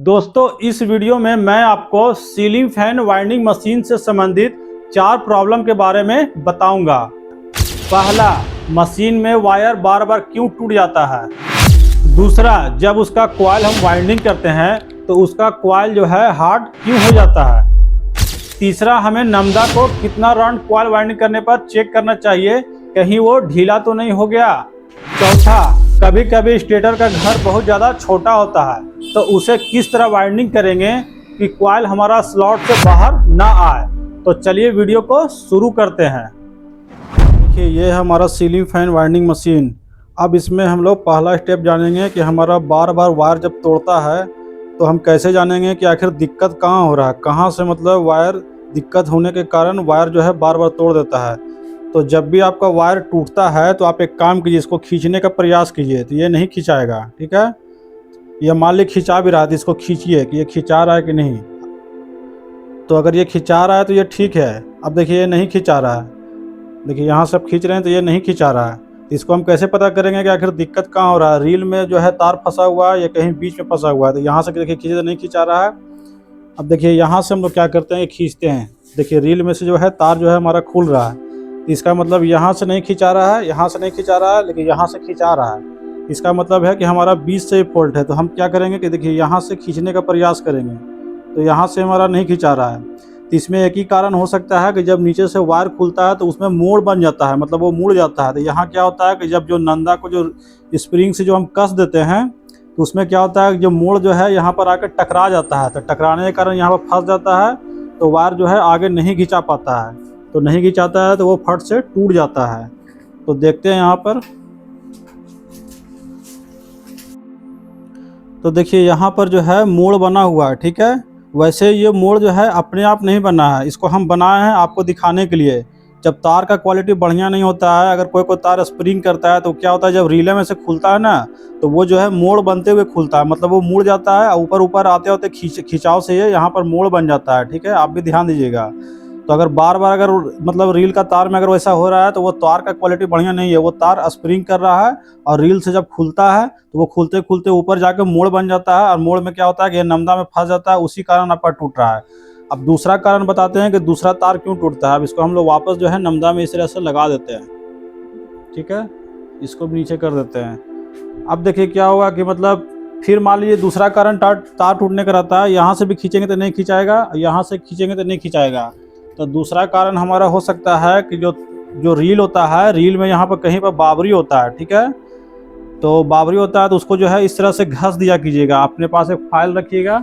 दोस्तों इस वीडियो में मैं आपको सीलिंग फैन वाइंडिंग मशीन से संबंधित 4 प्रॉब्लम के बारे में बताऊंगा। पहला, मशीन में वायर बार बार क्यों टूट जाता है। दूसरा, जब उसका कॉइल हम वाइंडिंग करते हैं तो उसका कॉइल जो है हार्ड क्यों हो जाता है। तीसरा, हमें नमदा को कितना राउंड कॉइल वाइंडिंग करने पर चेक करना चाहिए, कहीं वो ढीला तो नहीं हो गया। चौथा, कभी कभी स्टेटर का घर बहुत ज़्यादा छोटा होता है तो उसे किस तरह वाइंडिंग करेंगे कि कॉइल हमारा स्लॉट से बाहर ना आए। तो चलिए वीडियो को शुरू करते हैं। देखिए ये है हमारा सीलिंग फैन वाइंडिंग मशीन। अब इसमें हम लोग पहला स्टेप जानेंगे कि हमारा बार बार वायर जब तोड़ता है तो हम कैसे जानेंगे कि आखिर दिक्कत कहाँ हो रहा है, कहाँ से मतलब वायर दिक्कत होने के कारण वायर जो है बार बार तोड़ देता है। तो जब भी आपका वायर टूटता है तो आप एक काम कीजिए, इसको खींचने का प्रयास कीजिए तो ये नहीं खिंचाएगा। ठीक है, ये मान ली खिंचा भी रहा है तो इसको खींचिए कि ये खिंचा रहा है कि नहीं। तो अगर ये खिंचा रहा है तो ये ठीक है। अब देखिए ये नहीं खिंचा रहा है, देखिए यहाँ सब खींच रहे हैं तो ये नहीं खिंचा रहा है। तो इसको हम कैसे पता करेंगे कि आखिर दिक्कत कहाँ हो रहा है। रील में जो है तार फंसा हुआ है या कहीं बीच में फंसा हुआ है। तो यहाँ से देखिए खींचे तो नहीं खिंचा रहा है। अब देखिए यहाँ से हम लोग क्या करते हैं, ये खींचते हैं। देखिए रील में से जो है तार जो है हमारा खुल रहा है, इसका मतलब यहाँ से नहीं खिंचा रहा है, यहाँ से नहीं खिंचा रहा है, लेकिन यहाँ से खिंचा रहा है। इसका मतलब है कि हमारा बीच से फॉल्ट है। तो हम क्या करेंगे कि देखिए यहाँ से खींचने का प्रयास करेंगे तो यहाँ से हमारा नहीं खिंचा रहा है। तो इसमें एक ही कारण हो सकता है कि जब नीचे से वायर खुलता है तो उसमें मोड़ बन जाता है, मतलब वो मुड़ जाता है। तो यहाँ क्या होता है कि जब जो नंदा को जो स्प्रिंग से जो हम कस देते हैं तो उसमें क्या होता है कि जो मोड़ जो है यहाँ पर आकर टकरा जाता है। तो टकराने के कारण यहाँ पर फंस जाता है तो वायर जो है आगे नहीं खिंचा पाता है। तो नहीं खिंचाता है तो वो फट से टूट जाता है। तो देखते हैं यहाँ पर, तो देखिए यहाँ पर जो है मोड़ बना हुआ है। ठीक है, वैसे ये मोड़ जो है अपने आप नहीं बना है, इसको हम बनाए हैं आपको दिखाने के लिए। जब तार का क्वालिटी बढ़िया नहीं होता है, अगर कोई तार स्प्रिंग करता है तो क्या होता है, जब रीले में से खुलता है ना तो वो जो है मोड़ बनते हुए खुलता है, मतलब वो मुड़ जाता है। ऊपर ऊपर आते होते खिंचाव से ये यहाँ पर मोड़ बन जाता है। ठीक है, आप भी ध्यान दीजिएगा। तो अगर बार बार अगर मतलब रील का तार में अगर वैसा हो रहा है तो वो तार का क्वालिटी बढ़िया नहीं है, वो तार स्प्रिंग कर रहा है और रील से जब खुलता है तो वो खुलते खुलते ऊपर जाके मोड़ बन जाता है और मोड़ में क्या होता है कि ये नमदा में फंस जाता है, उसी कारण आपका टूट रहा है। अब दूसरा कारण बताते हैं कि दूसरा तार क्यों टूटता है। अब इसको हम लोग वापस जो है नमदा में इस तरह से लगा देते हैं। ठीक है, इसको भी नीचे कर देते हैं। अब देखिए क्या होगा कि मतलब फिर मान लीजिए दूसरा कारण तार टूटने का रहता है, यहाँ से भी खींचेंगे तो नहीं खिंचाएगा, यहाँ से खींचेंगे तो नहीं खिंचाएगा। तो दूसरा कारण हमारा हो सकता है कि जो रील होता है, रील में यहाँ पर कहीं पर बाबरी होता है। ठीक है, तो बाबरी होता है तो उसको जो है इस तरह से घस दिया कीजिएगा। अपने पास एक फाइल रखिएगा,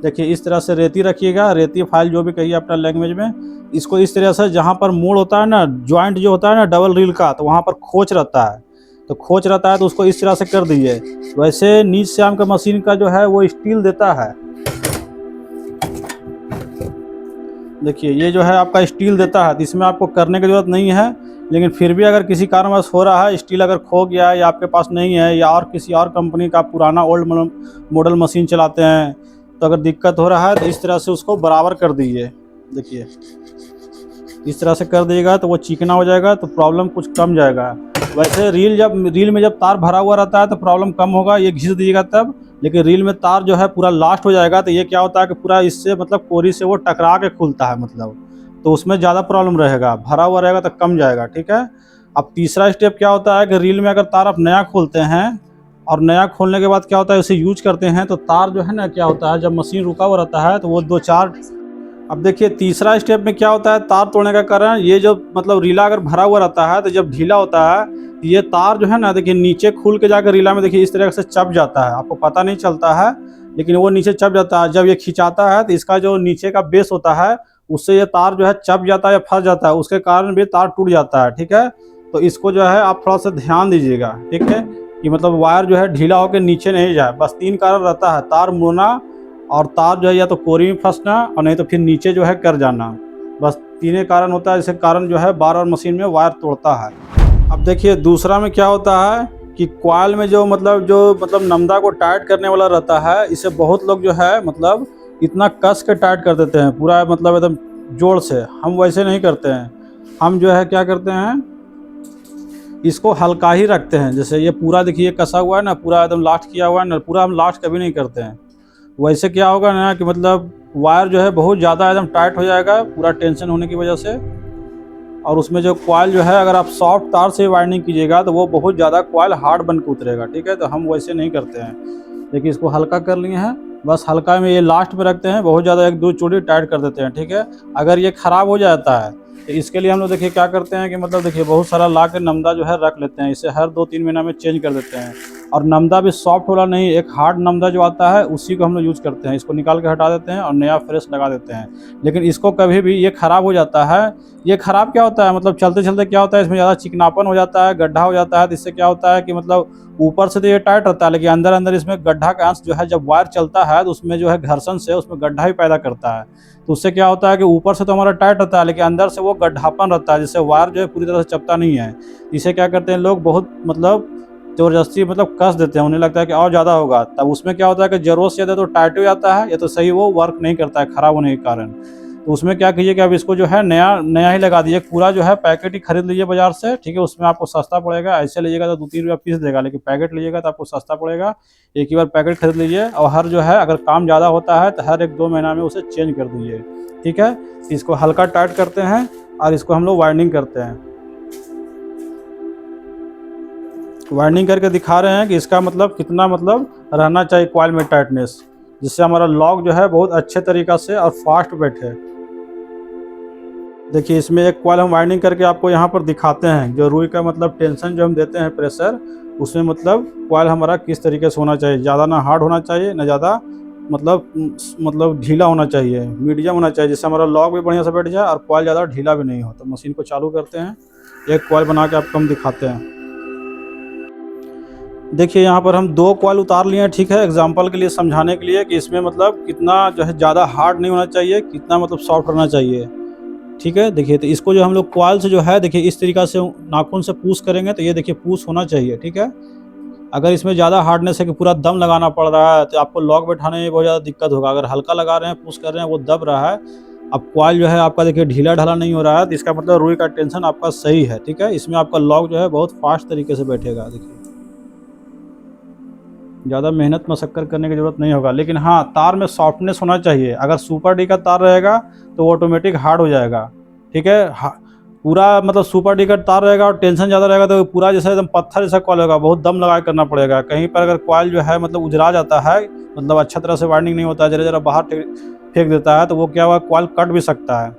देखिए इस तरह से रेती रखिएगा, रेती फाइल जो भी कहिए अपना लैंग्वेज में। इसको इस तरह से जहाँ पर मोड़ होता है ना, ज्वाइंट जो होता है ना डबल रील का, तो वहाँ पर खोच रहता है। तो खोच रहता है तो उसको इस तरह से कर दीजिए। वैसे नीच श्याम का मशीन का जो है वो स्टील देता है। देखिए ये जो है आपका स्टील देता है, तो इसमें आपको करने की ज़रूरत नहीं है। लेकिन फिर भी अगर किसी कारणवश हो रहा है, स्टील अगर खो गया है या आपके पास नहीं है या और किसी और कंपनी का पुराना ओल्ड मॉडल मशीन चलाते हैं, तो अगर दिक्कत हो रहा है तो इस तरह से उसको बराबर कर दीजिए। देखिए इस तरह से कर दिएगा तो वो चिकना हो जाएगा, तो प्रॉब्लम कुछ कम जाएगा। वैसे रील में जब तार भरा हुआ रहता है तो प्रॉब्लम कम होगा, ये घिस दीजिएगा तब। लेकिन रील में तार जो है पूरा लास्ट हो जाएगा तो ये क्या होता है कि पूरा इससे मतलब कोरी से वो टकरा के खुलता है, मतलब तो उसमें ज़्यादा प्रॉब्लम रहेगा। भरा हुआ रहेगा तो कम जाएगा। ठीक है, अब तीसरा स्टेप क्या होता है कि रील में अगर तार आप नया खोलते हैं और नया खोलने के बाद क्या होता है उसे यूज करते हैं तो तार जो है ना क्या होता है, जब मशीन रुका हुआ रहता है तो वो 2-4। अब देखिए तीसरा स्टेप में क्या होता है, तार तोड़ने का कारण ये जो मतलब रीला अगर भरा हुआ रहता है तो जब ढीला होता है ये तार जो है ना, देखिए नीचे खुल के जाकर रीला में देखिए इस तरह से चप जाता है। आपको पता नहीं चलता है लेकिन वो नीचे चप जाता है। जब ये खिंचाता है तो इसका जो नीचे का बेस होता है उससे ये तार जो है चप जाता है या फंस जाता है, उसके कारण भी तार टूट जाता है। ठीक है, तो इसको जो है आप थोड़ा सा ध्यान दीजिएगा। ठीक है, कि मतलब वायर जो है ढीला होकर नीचे नहीं जाए। बस 3 कारण रहता है, तार मुड़ना और तार जो है या तो कोरी में फंसना और नहीं तो फिर नीचे जो है कर जाना। बस 3 कारण होता है, इसके कारण जो है बार बार मशीन में वायर तोड़ता है। अब देखिए दूसरा में क्या होता है कि कॉइल में जो मतलब नमदा को टाइट करने वाला रहता है, इसे बहुत लोग जो है मतलब इतना कस के टाइट कर देते हैं पूरा, मतलब एकदम जोर से। हम वैसे नहीं करते हैं, हम जो है क्या करते हैं इसको हल्का ही रखते हैं। जैसे ये पूरा देखिए कसा हुआ है ना, पूरा एकदम लास्ट किया हुआ है ना, पूरा हम लास्ट कभी नहीं करते हैं। वैसे क्या होगा ना कि मतलब वायर जो है बहुत ज़्यादा एकदम टाइट हो जाएगा पूरा टेंशन होने की वजह से, और उसमें जो कॉइल जो है अगर आप सॉफ्ट तार से वाइंडिंग कीजिएगा तो वो बहुत ज़्यादा कॉइल हार्ड बन के उतरेगा, ठीक है। तो हम वैसे नहीं करते हैं। देखिए इसको हल्का कर लिए हैं, बस हल्का में ये लास्ट में रखते हैं, बहुत ज़्यादा 1-2 चूड़ी टाइट कर देते हैं, ठीक है। अगर ये ख़राब हो जाता है तो इसके लिए हम लोग देखिए क्या करते हैं कि मतलब देखिए बहुत सारा ला के नमदा जो है रख लेते हैं, इसे हर 2-3 महीना में चेंज कर देते हैं। और नमदा भी सॉफ्ट वाला नहीं, एक हार्ड नमदा जो आता है उसी को हम लोग यूज़ करते हैं। इसको निकाल के हटा देते हैं और नया फ्रेश लगा देते हैं। लेकिन इसको कभी भी ये ख़राब हो जाता है, ये ख़राब क्या होता है मतलब चलते चलते क्या होता है इसमें ज़्यादा चिकनापन हो जाता है, गड्ढा हो जाता है। तो इससे क्या होता है कि मतलब ऊपर से तो ये टाइट रहता है, लेकिन अंदर अंदर इसमें गड्ढा का अंश जो है जब वायर चलता है तो उसमें जो है घर्षण से उसमें गड्ढा ही पैदा करता है। तो उससे क्या होता है कि ऊपर से तो हमारा टाइट रहता है, लेकिन अंदर से वो गड्ढापन रहता है, जिससे वायर जो है पूरी तरह से चपता नहीं है। इसे क्या करते हैं लोग बहुत मतलब ज़बरदस्ती मतलब कस देते हैं, उन्हें लगता है कि और ज़्यादा होगा। तब उसमें क्या होता है कि ज़रूरत से ज़्यादा तो टाइट हो जाता है या तो सही वो वर्क नहीं करता है ख़राब होने के कारण। तो उसमें क्या कीजिए कि अब इसको जो है नया ही लगा दीजिए। पूरा जो है पैकेट ही खरीद लीजिए बाज़ार से, ठीक है। उसमें आपको सस्ता पड़ेगा। ऐसे लीजिएगा तो 2-3 रुपया पीस देगा, लेकिन पैकेट लीजिएगा तो आपको सस्ता पड़ेगा। एक ही बार पैकेट खरीद लीजिए और हर जो है अगर काम ज़्यादा होता है तो हर 1-2 महीना में उसे चेंज कर दीजिए, ठीक है। इसको हल्का टाइट करते हैं और इसको हम लोग वाइंडिंग करते हैं। वाइंडिंग करके दिखा रहे हैं कि इसका मतलब कितना मतलब रहना चाहिए कॉइल में टाइटनेस, जिससे हमारा लॉक जो है बहुत अच्छे तरीक़ा से और फास्ट बैठे। देखिए इसमें एक कॉइल हम वाइंडिंग करके आपको यहाँ पर दिखाते हैं। जो रुई का मतलब टेंशन जो हम देते हैं प्रेशर, उसमें मतलब कॉइल हमारा किस तरीके से होना चाहिए। ज़्यादा ना हार्ड होना चाहिए ना ज़्यादा मतलब ढीला होना चाहिए, मीडियम होना चाहिए, जिससे हमारा लॉक भी बढ़िया से बैठ जाए और कॉइल ज़्यादा ढीला भी नहीं हो। तो मशीन को चालू करते हैं, एक कॉइल बना के आपको हम दिखाते हैं। देखिए यहाँ पर हम 2 कॉइल उतार लिए हैं, ठीक है। एग्जांपल के लिए समझाने के लिए कि इसमें मतलब कितना जो है ज़्यादा हार्ड नहीं होना चाहिए, कितना मतलब सॉफ्ट होना चाहिए, ठीक है। देखिए तो इसको जो हम लोग कॉइल से जो है देखिए इस तरीक़ा से नाखून से पुश करेंगे तो ये देखिए पुश होना चाहिए, ठीक है। अगर इसमें ज़्यादा हार्डनेस है कि पूरा दम लगाना पड़ रहा है तो आपको लॉक बैठाने में बहुत ज़्यादा दिक्कत होगा। अगर हल्का लगा रहे हैं, पुश कर रहे हैं, वो दब रहा है, अब कॉइल जो है आपका देखिए ढीला ढाला नहीं हो रहा है, तो इसका मतलब रुई का टेंशन आपका सही है, ठीक है। इसमें आपका लॉक जो है बहुत फास्ट तरीके से बैठेगा। देखिए ज़्यादा मेहनत मशक्कत करने की ज़रूरत नहीं होगा, लेकिन हाँ तार में सॉफ्टनेस होना चाहिए। अगर सुपर डी का तार रहेगा तो ऑटोमेटिक हार्ड हो जाएगा, ठीक है। पूरा मतलब सुपर डी का तार रहेगा और टेंशन ज़्यादा रहेगा तो पूरा जैसे एकदम पत्थर जैसा कॉइल होगा, बहुत दम लगा करना पड़ेगा। कहीं पर अगर कॉइल जो है मतलब उजरा जाता है, मतलब अच्छा तरह से वाइंडिंग नहीं होता है, ज़रा ज़रा बाहर फेंक देता है, तो वो क्या हुआ कॉइल कट भी सकता है,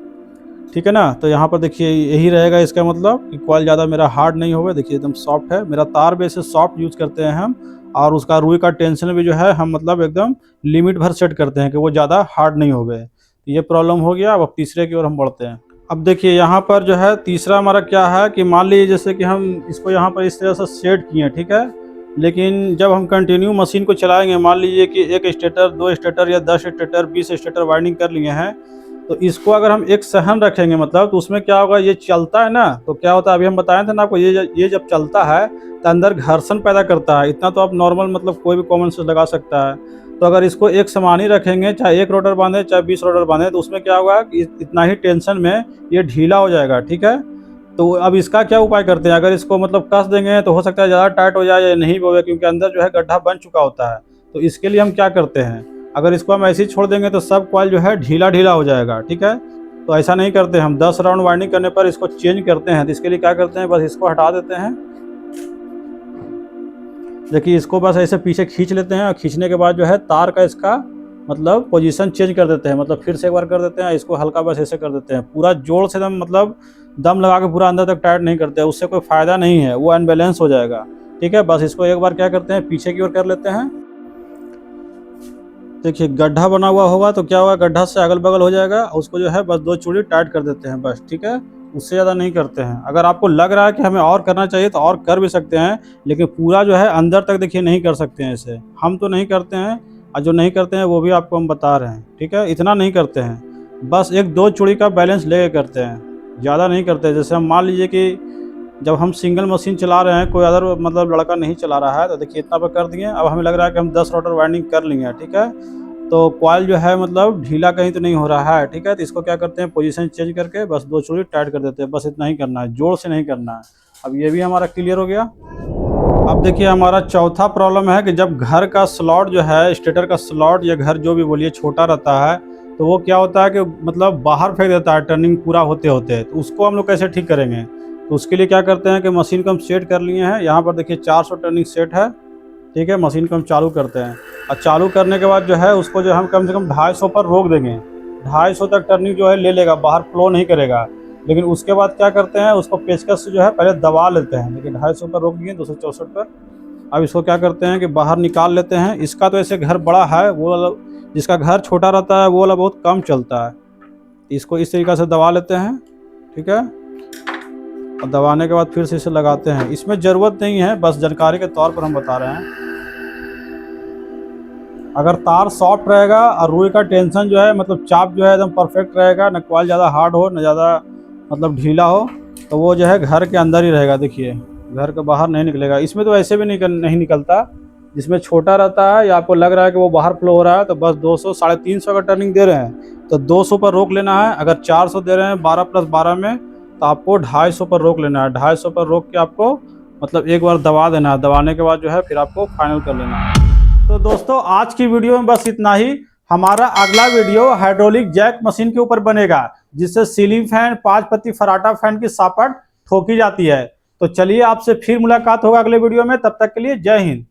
ठीक है ना। तो यहाँ पर देखिए यही रहेगा इसका मतलब कि कॉइल ज़्यादा मेरा हार्ड नहीं होगा। देखिए एकदम सॉफ्ट है मेरा तार भी, ऐसे सॉफ्ट यूज़ करते हैं हम। और उसका रुई का टेंशन भी जो है हम मतलब एकदम लिमिट भर सेट करते हैं कि वो ज़्यादा हार्ड नहीं हो गए। ये प्रॉब्लम हो गया। अब तीसरे की ओर हम बढ़ते हैं। अब देखिए यहाँ पर जो है तीसरा हमारा क्या है कि मान लीजिए जैसे कि हम इसको यहाँ पर इस तरह से सेट किए, ठीक है। लेकिन जब हम कंटिन्यू मशीन को चलाएंगे, मान लीजिए कि 1 स्टेटर, 2 स्टेटर या 10 स्टेटर, 20 स्टेटर वाइंडिंग कर लिए हैं, तो इसको अगर हम एक सहन रखेंगे मतलब तो उसमें क्या होगा, ये चलता है ना, तो क्या होता है अभी हम बताए थे ना आपको, ये जब चलता है तो अंदर घर्षण पैदा करता है। इतना तो आप नॉर्मल मतलब कोई भी कॉमन सेंस लगा सकता है। तो अगर इसको एक समान ही रखेंगे, चाहे 1 रोटर बांधे चाहे 20 रोटर बांधे, तो उसमें क्या होगा कि इतना ही टेंशन में ये ढीला हो जाएगा, ठीक है। तो अब इसका क्या उपाय करते हैं, अगर इसको मतलब कस देंगे तो हो सकता है ज़्यादा टाइट हो जाए या नहीं भी हो, क्योंकि अंदर जो है गड्ढा बन चुका होता है। तो इसके लिए हम क्या करते हैं, अगर इसको हम ऐसे ही छोड़ देंगे तो सब कॉइल जो है ढीला ढीला हो जाएगा, ठीक है। तो ऐसा नहीं करते हम, 10 राउंड वाइंडिंग करने पर इसको चेंज करते हैं। तो इसके लिए क्या करते हैं, बस इसको हटा देते हैं। देखिए इसको बस ऐसे पीछे खींच लेते हैं और खींचने के बाद जो है तार का इसका मतलब पोजीशन चेंज कर देते हैं, मतलब फिर से एक बार कर देते हैं। इसको हल्का बस ऐसे कर देते हैं, पूरा जोर से दम मतलब दम लगा के पूरा अंदर तक टाइट नहीं करते, उससे कोई फ़ायदा नहीं है, वो अनबैलेंस हो जाएगा, ठीक है। बस इसको एक बार क्या करते हैं, पीछे की ओर कर लेते हैं। देखिए गड्ढा बना हुआ होगा तो क्या होगा, गड्ढा से अगल बगल हो जाएगा, उसको जो है बस 2 चूड़ी टाइट कर देते हैं बस, ठीक है। उससे ज़्यादा नहीं करते हैं। अगर आपको लग रहा है कि हमें और करना चाहिए तो और कर भी सकते हैं, लेकिन पूरा जो है अंदर तक देखिए नहीं कर सकते हैं ऐसे। हम तो नहीं करते हैं और जो नहीं करते हैं वो भी आपको हम बता रहे हैं, ठीक है। इतना नहीं करते हैं, बस 1-2 चूड़ी का बैलेंस लेके करते हैं, ज़्यादा नहीं करते। जैसे हम मान लीजिए कि जब हम सिंगल मशीन चला रहे हैं, कोई अदर मतलब लड़का नहीं चला रहा है, तो देखिए इतना पर कर दिए। अब हमें लग रहा है कि हम 10 रोटर वाइंडिंग कर लिए हैं, ठीक है। तो कॉइल जो है मतलब ढीला कहीं तो नहीं हो रहा है, ठीक है। तो इसको क्या करते हैं, पोजीशन चेंज करके बस 2 चूड़ी टाइट कर देते हैं, बस इतना ही करना है, जोर से नहीं करना है। अब ये भी हमारा क्लियर हो गया। अब देखिए हमारा चौथा प्रॉब्लम है कि जब घर का स्लॉट जो है, स्टेटर का स्लॉट या घर जो भी बोलिए छोटा रहता है, तो वो क्या होता है कि मतलब बाहर फेंक देता है टर्निंग पूरा होते होते। तो उसको हम लोग कैसे ठीक करेंगे? तो उसके लिए क्या करते हैं कि मशीन को हम सेट कर लिए हैं। यहाँ पर देखिए 400 टर्निंग सेट है, ठीक है। मशीन को हम चालू करते हैं और चालू करने के बाद जो है उसको जो हम कम से कम 250 पर रोक देंगे। 250 तक टर्निंग जो है ले लेगा, बाहर फ्लो नहीं करेगा। लेकिन उसके बाद क्या करते हैं, उसको पेचकस से जो है पहले दबा लेते हैं। लेकिन 250 पर रोक दिए 264 पर। अब इसको क्या करते हैं कि बाहर निकाल लेते हैं। इसका तो ऐसे घर बड़ा है, वो वाला जिसका घर छोटा रहता है वो वाला बहुत कम चलता है। इसको इस तरीक़े से दबा लेते हैं, ठीक है। और दबाने के बाद फिर से इसे लगाते हैं। इसमें ज़रूरत नहीं है, बस जानकारी के तौर पर हम बता रहे हैं। अगर तार सॉफ्ट रहेगा और रुई का टेंशन जो है मतलब चाप जो है एकदम परफेक्ट रहेगा, न कॉइल ज़्यादा हार्ड हो न ज़्यादा मतलब ढीला हो, तो वो जो है घर के अंदर ही रहेगा। देखिए घर के बाहर नहीं निकलेगा। इसमें तो ऐसे भी नहीं निकलता। जिसमें छोटा रहता है या आपको लग रहा है कि वो बाहर फ्लो हो रहा है, तो बस 200 350 का टर्निंग दे रहे हैं तो 200 पर रोक लेना है। अगर 400 दे रहे हैं 12 + 12 में, तो आपको 250 पर रोक लेना है। 250 पर रोक के आपको मतलब एक बार दबा देना है। दबाने के बाद जो है फिर आपको फाइनल कर लेना है। तो दोस्तों आज की वीडियो में बस इतना ही। हमारा अगला वीडियो हाइड्रोलिक जैक मशीन के ऊपर बनेगा, जिससे सीलिंग फैन, 5 पत्ती फराटा फैन की सापट ठोकी जाती है। तो चलिए आपसे फिर मुलाकात होगा अगले वीडियो में। तब तक के लिए जय हिंद।